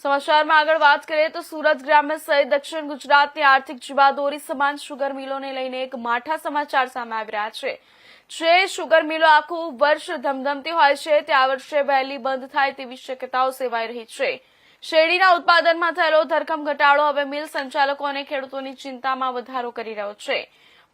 સમાચારમાં આગળ વાત કરીએ તો સુરત ગ્રામ્ય સહિત દક્ષિણ ગુજરાતની આર્થિક જીવાદોરી સમાન શુગર મિલોને લઈને એક માઠા સમાચાર સામે આવી રહ્યા છે। જે શુગર મિલો આખું વર્ષ ધમધમતી હોય છે તે આ વર્ષે વહેલી બંધ થાય તેવી શક્યતાઓ સેવાઈ રહી છે। શેરડીના ઉત્પાદનમાં થયેલો ધરખમ ઘટાડો હવે મિલ સંચાલકો અને ખેડૂતોની ચિંતામાં વધારો કરી રહ્યો છે।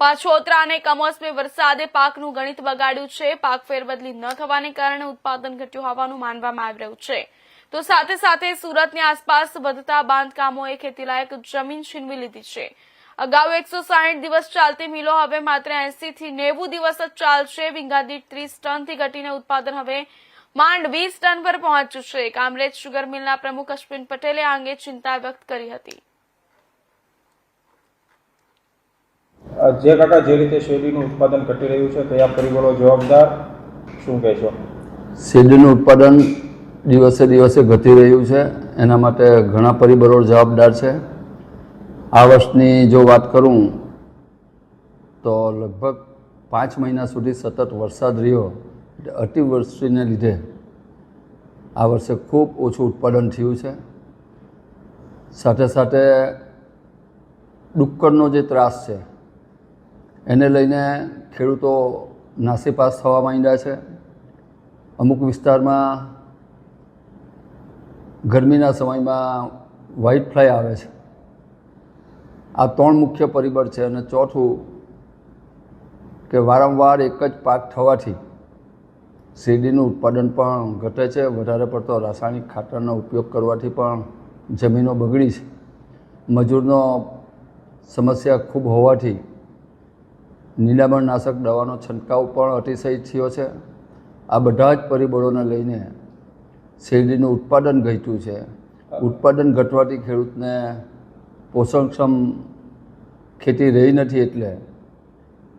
પાછોતરા અને કમોસમી વરસાદે પાકનું ગણિત બગાડ્યું છે। પાક ફેરબદલી ન થવાને કારણે ઉત્પાદન ઘટ્યું હોવાનું માનવામાં આવી રહ્યું છે। તો સાથે સાથે સુરતની આસપાસ વધતા બાંધકામોએ ખેતીલાયક જમીન છીનવી લીધી છે। અગાઉ 160 દિવસ ચાલતી મિલો હવે માત્ર 80 થી 90 દિવસ જ ચાલશે। વીંગાદીઠ 30 ટનથી ઘટીને ઉત્પાદન હવે માંડ 20 ટન પર પહોંચ્યું છે। કામરેજ શુગર મિલના પ્રમુખ અશ્વિન પટેલે આ અંગે ચિંતા વ્યક્ત કરી હતી। જે કાકા જે રીતે શેરડીનું ઉત્પાદન ઘટી રહ્યું છે કયા પરિબળો જવાબદાર શું કહેશો? શેરડીનું ઉત્પાદન દિવસે દિવસે ઘટી રહ્યું છે, એના માટે ઘણા પરિબળો જવાબદાર છે। આ વર્ષની જો વાત કરું તો લગભગ 5 મહિના સુધી સતત વરસાદ રહ્યો, અતિવૃષ્ટિને લીધે આ વર્ષે ખૂબ ઓછું ઉત્પાદન થયું છે। સાથે સાથે ડુક્કરનો જે ત્રાસ છે એને લઈને ખેડૂતો નાસીપાસ થવા માંડ્યા છે। અમુક વિસ્તારમાં ગરમીના સમયમાં વ્હાઇટ ફ્લાય આવે છે। આ 3 મુખ્ય પરિબળ છે। અને ચોથું કે વારંવાર એક જ પાક થવાથી શેરડીનું ઉત્પાદન પણ ઘટે છે। વધારે પડતો રાસાયણિક ખાતરનો ઉપયોગ કરવાથી પણ જમીનો બગડી છે। મજૂરનો સમસ્યા ખૂબ હોવાથી નિંદામણનાશક દવાનો છંટકાવ પણ અતિશય થયો છે। આ બધા જ પરિબળોને લઈને શેરડીનું ઉત્પાદન ઘટ્યું છે। ઉત્પાદન ઘટવાથી ખેડૂતને પોષણક્ષમ ખેતી રહી નથી। એટલે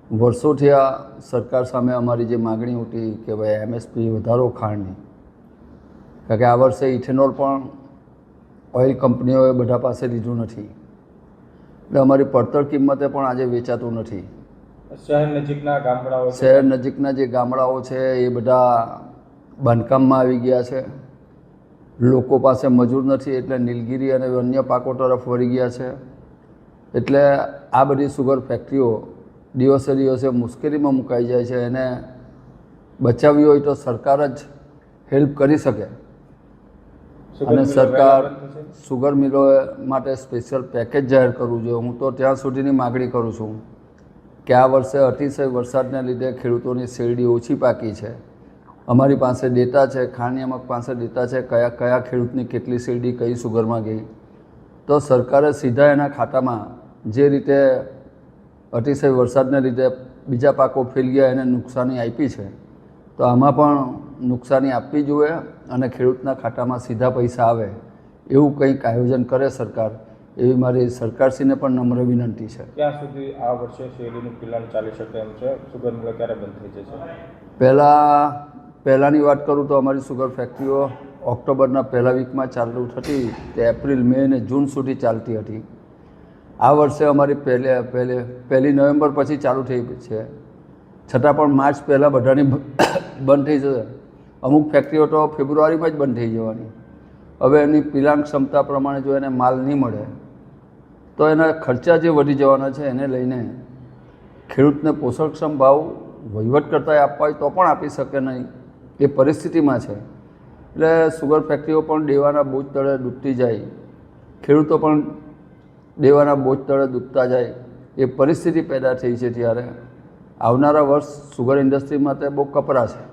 વર્ષોથી આ સરકાર સામે અમારી જે માગણી હતી કે ભાઈ એમએસપી વધારો ખાંડની, કારણ કે આ વર્ષે ઇથેનોલ પણ ઓઇલ કંપનીઓએ બધા પાસે લીધું નથી, એટલે અમારી પડતર કિંમતે પણ આજે વેચાતું નથી। શહેર નજીકના જે ગામડાઓ છે એ બધા બાંધકામમાં આવી ગયા છે। લોકો પાસે મજૂર નથી, એટલે નીલગીરી અને અન્ય પાકો તરફ વળી ગયા છે। એટલે આ બધી સુગર ફેક્ટરીઓ દિવસે દિવસે મુશ્કેલીમાં મુકાઈ જાય છે। એને બચાવવી હોય તો સરકાર જ હેલ્પ કરી શકે, અને સરકાર સુગર મિલો માટે સ્પેશિયલ પેકેજ જાહેર કરવું જોઈએ। હું તો ત્યાં સુધીની માગણી કરું છું કે આ વર્ષે અતિશય વરસાદને લીધે ખેડૂતોની શેરડી ઓછી પાકી છે। અમારી પાસે ડેટા છે, ખાંડ નિયામક પાસે ડેટા છે, કયા ખેડૂતની કેટલી શેરડી કઈ સુગરમાં ગઈ, તો સરકારે સીધા એના ખાતામાં જે રીતે અતિશય વરસાદને લીધે બીજા પાકો ફેલ ગયા એને નુકસાની આપી છે, તો આમાં પણ નુકસાની આપવી જોઈએ અને ખેડૂતના ખાતામાં સીધા પૈસા આવે એવું કંઈક આયોજન કરે સરકાર, એવી મારી સરકારશ્રીને પણ નમ્ર વિનંતી છે। ક્યાં સુધી આ વર્ષે શેરડીનું પિલાણ ચાલી શકે એમ છે? સુગર મિલો ક્યારે બંધ થઈ જશે? પહેલાંની વાત કરું તો અમારી સુગર ફેક્ટરીઓ ઓક્ટોબરના પહેલા વીકમાં ચાલુ થતી, તે એપ્રિલ, મે અને જૂન સુધી ચાલતી હતી। આ વર્ષે અમારી પહેલી નવેમ્બર પછી ચાલુ થઈ છે, છતાં પણ માર્ચ પહેલાં બધાની બંધ થઈ જશે। અમુક ફેક્ટરીઓ તો ફેબ્રુઆરીમાં જ બંધ થઈ જવાની। હવે એની પિલાણ ક્ષમતા પ્રમાણે જો એને માલ નહીં મળે તો એના ખર્ચા જે વધી જવાના છે એને લઈને ખેડૂતને પોષણક્ષમ ભાવ વહીવટ કરતાં આપવા હોય તો પણ આપી શકે નહીં, એ પરિસ્થિતિમાં છે। એટલે સુગર ફેક્ટરીઓ પણ દેવાના બોજ તળે ડૂબતી જાય, ખેડૂતો પણ દેવાના બોજ તળે ડૂબતા જાય, એ પરિસ્થિતિ પેદા થઈ છે। ત્યારે આવનારા વર્ષ સુગર ઇન્ડસ્ટ્રી માટે બહુ કપરા છે।